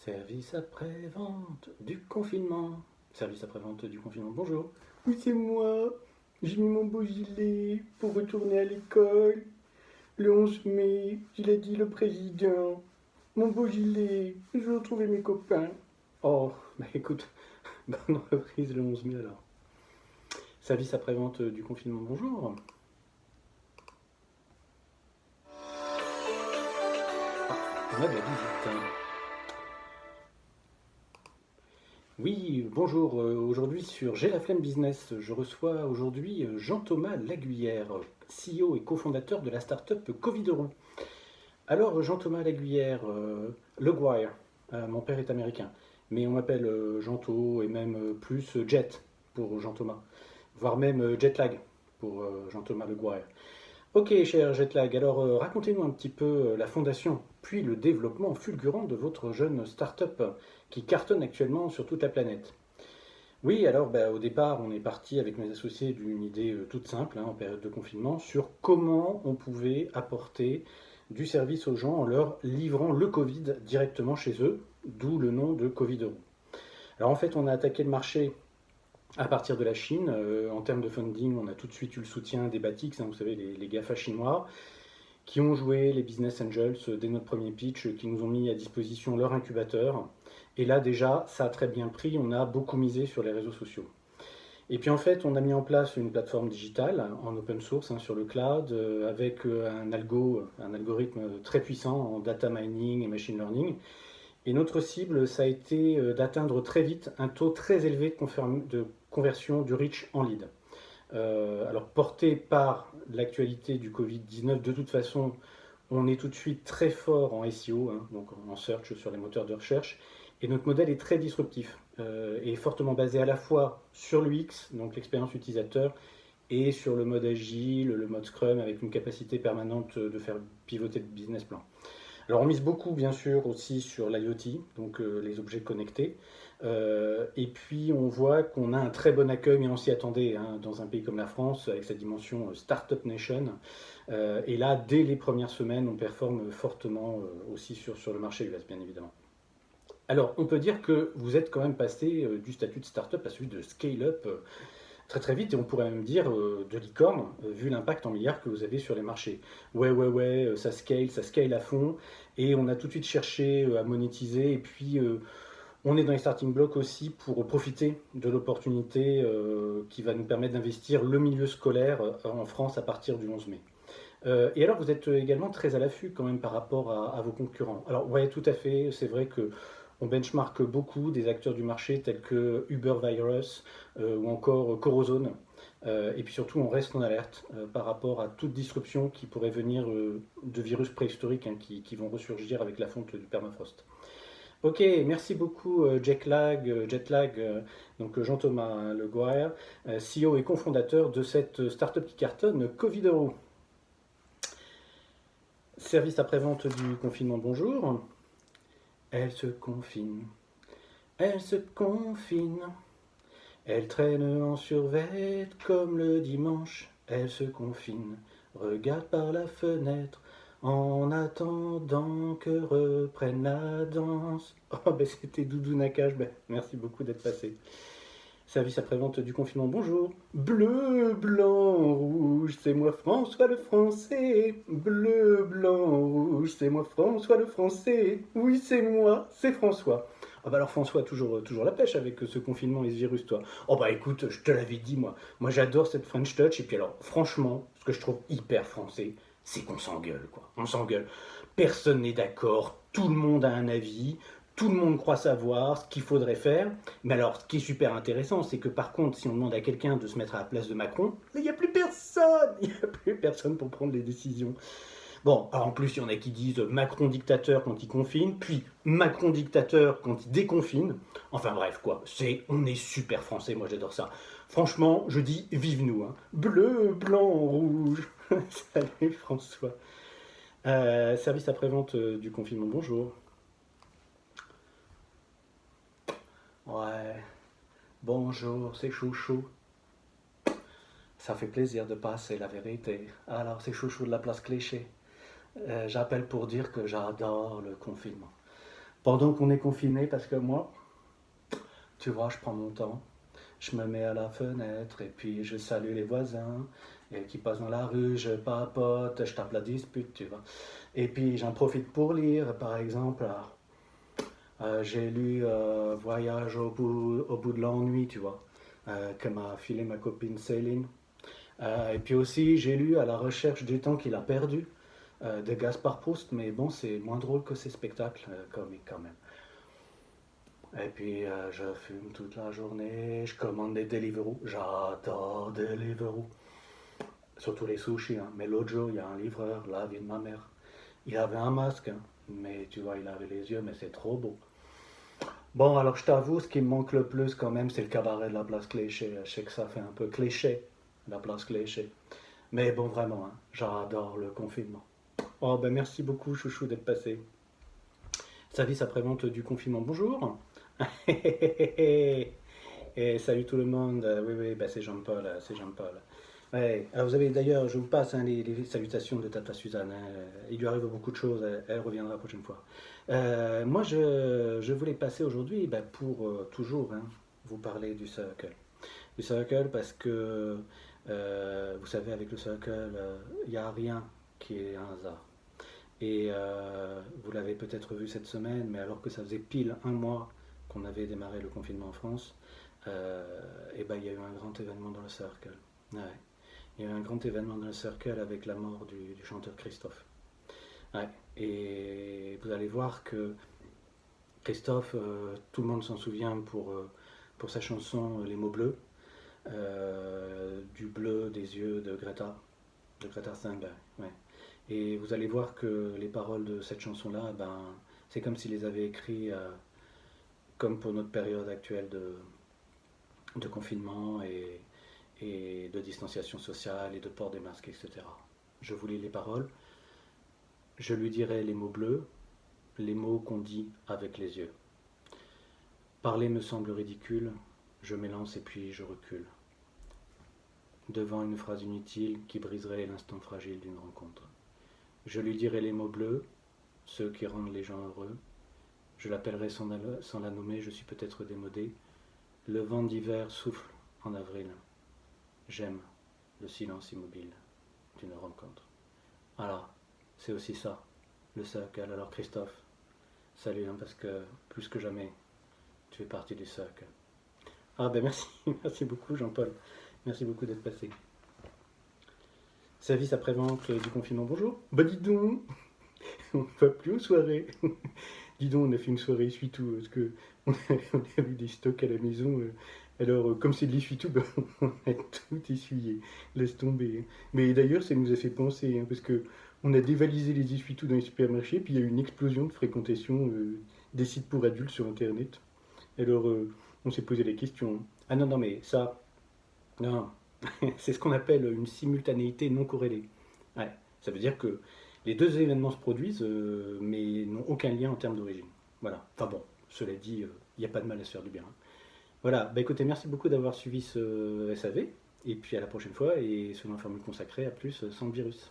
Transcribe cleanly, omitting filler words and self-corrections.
Service après-vente du confinement. Service après-vente du confinement, bonjour. Oui, c'est moi. J'ai mis mon beau gilet pour retourner à l'école. Le 11 mai, il a dit le président. Mon beau gilet, je veux retrouver mes copains. Oh, bah écoute, bonne reprise le 11 mai alors. Service après-vente du confinement, bonjour. On a de la visite. Oui, bonjour. Aujourd'hui sur J'ai la flemme business, je reçois aujourd'hui Jean-Thomas Laguillère, CEO et cofondateur de la start-up Covideroo. Alors Jean-Thomas Laguillère, Leguire, mon père est américain, mais on m'appelle Jean-To et même plus Jet pour Jean-Thomas, voire même Jetlag pour Jean-Thomas Leguire. Ok, cher Jetlag, alors racontez-nous un petit peu la fondation, puis le développement fulgurant de votre jeune start-up qui cartonne actuellement sur toute la planète. Oui, alors au départ, on est parti avec mes associés d'une idée toute simple, en période de confinement, sur comment on pouvait apporter du service aux gens en leur livrant le Covid directement chez eux, d'où le nom de Covideroo. Alors en fait, on a attaqué le marché à partir de la Chine. En termes de funding, on a tout de suite eu le soutien des Batix, vous savez, les GAFA chinois, qui ont joué les business angels dès notre premier pitch, qui nous ont mis à disposition leur incubateur. Et là déjà, ça a très bien pris, on a beaucoup misé sur les réseaux sociaux. Et puis en fait, on a mis en place une plateforme digitale en open source sur le cloud avec un algorithme très puissant en data mining et machine learning. Et notre cible, ça a été d'atteindre très vite un taux très élevé de conversion du reach en lead. Alors porté par l'actualité du Covid-19, de toute façon, on est tout de suite très fort en SEO, donc en search sur les moteurs de recherche, et notre modèle est très disruptif et fortement basé à la fois sur l'UX, donc l'expérience utilisateur, et sur le mode agile, le mode Scrum, avec une capacité permanente de faire pivoter le business plan. Alors on mise beaucoup bien sûr aussi sur l'IoT, donc les objets connectés. Et puis on voit qu'on a un très bon accueil, mais on s'y attendait dans un pays comme la France, avec sa dimension Startup Nation. Et là, dès les premières semaines, on performe fortement aussi sur le marché US, bien évidemment. Alors, on peut dire que vous êtes quand même passé du statut de startup à celui de scale-up très très vite, et on pourrait même dire de licorne, vu l'impact en milliards que vous avez sur les marchés. Ouais, ça scale à fond, et on a tout de suite cherché à monétiser, et puis on est dans les starting blocks aussi pour profiter de l'opportunité qui va nous permettre d'investir le milieu scolaire en France à partir du 11 mai. Et alors, vous êtes également très à l'affût quand même par rapport à vos concurrents. Alors, ouais, tout à fait, c'est vrai que on benchmark beaucoup des acteurs du marché tels que Uber Virus ou encore Corozone. Et puis surtout, on reste en alerte par rapport à toute disruption qui pourrait venir de virus préhistoriques qui vont ressurgir avec la fonte du permafrost. Ok, merci beaucoup Jetlag, donc Jean-Thomas Leguire, CEO et cofondateur de cette startup qui cartonne, Covideroo. Service après-vente du confinement, bonjour. Elle se confine, elle se confine, elle traîne en survêt comme le dimanche. Elle se confine, regarde par la fenêtre en attendant que reprenne la danse. Oh, c'était Doudou Nakache, merci beaucoup d'être passé. Service après-vente du confinement, bonjour. Bleu, blanc, rouge, c'est moi François le Français. Bleu, blanc, rouge, c'est moi François le Français. Oui, c'est moi, c'est François. Ah bah alors François, toujours la pêche avec ce confinement et ce virus, toi. Oh bah écoute, je te l'avais dit, moi. Moi j'adore cette French touch. Et puis alors, franchement, ce que je trouve hyper français, c'est qu'on s'engueule, quoi. On s'engueule. Personne n'est d'accord, tout le monde a un avis. Tout le monde croit savoir ce qu'il faudrait faire. Mais alors, ce qui est super intéressant, c'est que par contre, si on demande à quelqu'un de se mettre à la place de Macron, il n'y a plus personne. Il n'y a plus personne pour prendre les décisions. Bon, alors en plus, il y en a qui disent Macron dictateur quand il confine, puis Macron dictateur quand il déconfine. Enfin bref, quoi. On est super français, moi j'adore ça. Franchement, je dis vive nous. Bleu, blanc, rouge. Salut François. Service après-vente du confinement, bonjour. Ouais, bonjour, c'est Chouchou. Ça fait plaisir de passer la vérité. Alors, c'est Chouchou de la place Clichy. J'appelle pour dire que j'adore le confinement. pendant qu'on est confiné, parce que moi, tu vois, je prends mon temps, je me mets à la fenêtre et puis je salue les voisins et qui passent dans la rue, je papote, je tape la dispute, tu vois. Et puis j'en profite pour lire, par exemple, j'ai lu Voyage au bout de l'ennui, tu vois, que m'a filé ma copine Céline. Et puis aussi, j'ai lu À la recherche du temps qu'il a perdu de Gaspard Proust, mais bon, c'est moins drôle que ces spectacles comiques quand même. Et puis, je fume toute la journée, je commande des Deliveroo. J'adore Deliveroo. Surtout les sushis, hein. Mais l'autre jour, il y a un livreur, la vie de ma mère. Il avait un masque, hein. Mais tu vois, il avait les yeux, mais c'est trop beau. Bon, alors je t'avoue, ce qui me manque le plus quand même, c'est le cabaret de la place Cléché. Je sais que ça fait un peu cliché, la place Cléché. Mais bon, vraiment, hein, j'adore le confinement. Oh, ben merci beaucoup, chouchou, d'être passé. Service après-vente du confinement, bonjour. Et salut tout le monde. Oui, oui, bah c'est Jean-Paul, c'est Jean-Paul. Ouais. Alors vous avez d'ailleurs, je vous passe hein, les salutations de Tata Suzanne, hein. Il lui arrive beaucoup de choses, elle reviendra la prochaine fois. Moi, je voulais passer aujourd'hui bah, pour toujours hein, vous parler du Circle. Du Circle parce que, vous savez, avec le Circle, il n'y a rien qui est un hasard. Et vous l'avez peut-être vu cette semaine, mais alors que ça faisait pile un mois qu'on avait démarré le confinement en France, et ben, il y a eu un grand événement dans le Circle. Ouais. Il y a eu un grand événement dans le Circle avec la mort du chanteur Christophe. Ouais. Et vous allez voir que Christophe, tout le monde s'en souvient pour sa chanson Les mots bleus, du bleu des yeux de Greta Thunberg. Ouais. Et vous allez voir que les paroles de cette chanson-là, ben, c'est comme s'il les avait écrits comme pour notre période actuelle de confinement et de distanciation sociale et de port des masques, etc. Je vous lis les paroles. Je lui dirai les mots bleus, les mots qu'on dit avec les yeux. Parler me semble ridicule, je m'élance et puis je recule. Devant une phrase inutile qui briserait l'instant fragile d'une rencontre. Je lui dirai les mots bleus, ceux qui rendent les gens heureux. Je l'appellerai sans la nommer, je suis peut-être démodé. Le vent d'hiver souffle en avril. J'aime le silence immobile d'une rencontre. Alors, c'est aussi ça, le Circle. Alors Christophe, salut, hein, parce que plus que jamais, tu fais partie du Circle. Ah ben merci, merci beaucoup Jean-Paul. Merci beaucoup d'être passé. Service après-vente du confinement, bonjour. Bah dis donc, on ne va plus aux soirées. Dis donc, on a fait une soirée essuie-tout, parce que on a vu des stocks à la maison. Alors, comme c'est de l'essuie-tout, ben, on a tout essuyé. Laisse tomber. Mais d'ailleurs, ça nous a fait penser, hein, parce que on a dévalisé les essuie-tout dans les supermarchés, puis il y a eu une explosion de fréquentation des sites pour adultes sur Internet. Alors, on s'est posé la question. Ah non, non, mais ça, non, c'est ce qu'on appelle une simultanéité non corrélée. Ouais, ça veut dire que les deux événements se produisent, mais n'ont aucun lien en termes d'origine. Voilà. Enfin bon, cela dit, il n'y a pas de mal à se faire du bien, hein. Voilà. Bah écoutez, merci beaucoup d'avoir suivi ce SAV. Et puis à la prochaine fois et selon un formule consacrée, à plus sans le virus.